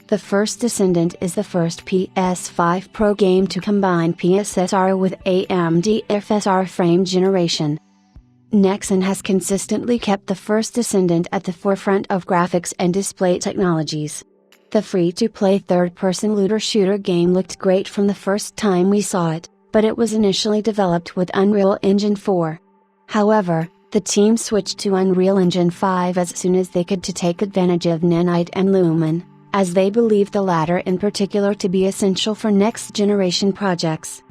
The first Descendant is the first PS5 Pro game to combine PSSR with AMD FSR frame generation. Nexon has consistently kept the first Descendant at the forefront of graphics and display technologies. The free-to-play third-person looter-shooter game looked great from the first time we saw it, but it was initially developed with Unreal Engine 4. However, the team switched to Unreal Engine 5 as soon as they could to take advantage of Nanite and Lumen, as they believed the latter in particular to be essential for next-generation projects.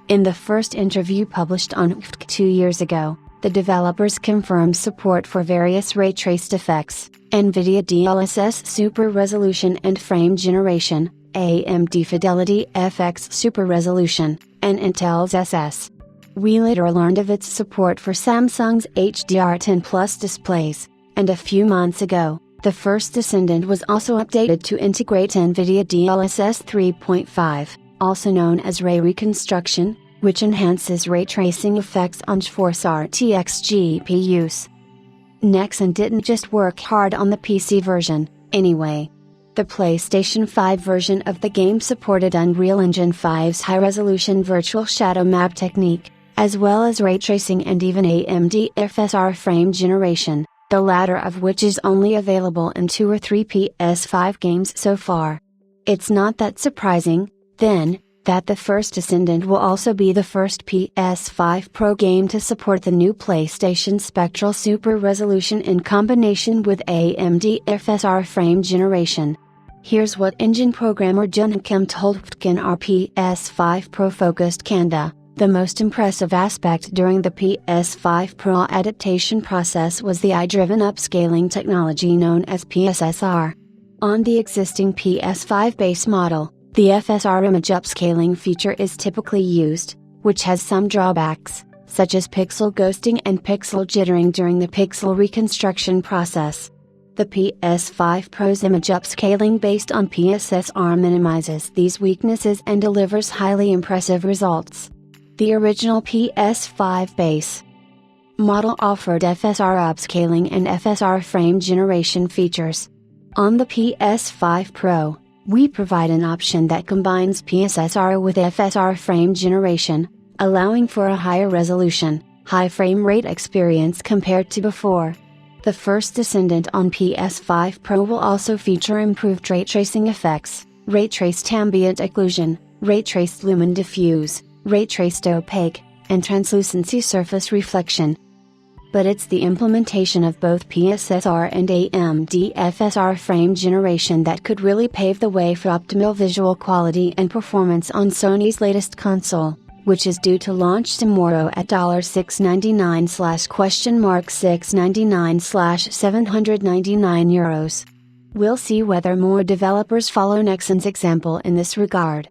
In the first interview published on FSR 2 years ago, the developers confirmed support for various ray-traced effects, NVIDIA DLSS Super Resolution and Frame Generation, AMD Fidelity FX Super Resolution, and Intel's SS. We later learned of its support for Samsung's HDR10 Plus displays, and a few months ago, the first Descendant was also updated to integrate NVIDIA DLSS 3.5, also known as Ray Reconstruction, which enhances ray tracing effects on GeForce RTX GPUs. Nexon didn't just work hard on the PC version, anyway. The PlayStation 5 version of the game supported Unreal Engine 5's high-resolution virtual shadow map technique, as well as ray tracing and even AMD FSR frame generation, the latter of which is only available in 2 or 3 PS5 games so far. It's not that surprising, then, that the first Descendant will also be the first PS5 Pro game to support the new PlayStation Spectral Super Resolution in combination with AMD FSR frame generation. Here's what engine programmer Jun Kim told FSR our PS5 Pro focused Kanda. The most impressive aspect during the PS5 Pro adaptation process was the eye-driven upscaling technology known as PSSR. On the existing PS5 base model, the FSR image upscaling feature is typically used, which has some drawbacks, such as pixel ghosting and pixel jittering during the pixel reconstruction process. The PS5 Pro's image upscaling based on PSSR minimizes these weaknesses and delivers highly impressive results. The original PS5 base model offered FSR upscaling and FSR frame generation features. On the PS5 Pro, we provide an option that combines PSSR with FSR frame generation, allowing for a higher resolution, high frame rate experience compared to before. The first Descendant on PS5 Pro will also feature improved ray tracing effects, ray-traced ambient occlusion, ray-traced lumen diffuse, ray-traced opaque, and translucency surface reflection. But it's the implementation of both PSSR and AMD FSR frame generation that could really pave the way for optimal visual quality and performance on Sony's latest console, which is due to launch tomorrow at $699/$799 €. We'll see whether more developers follow Nexon's example in this regard.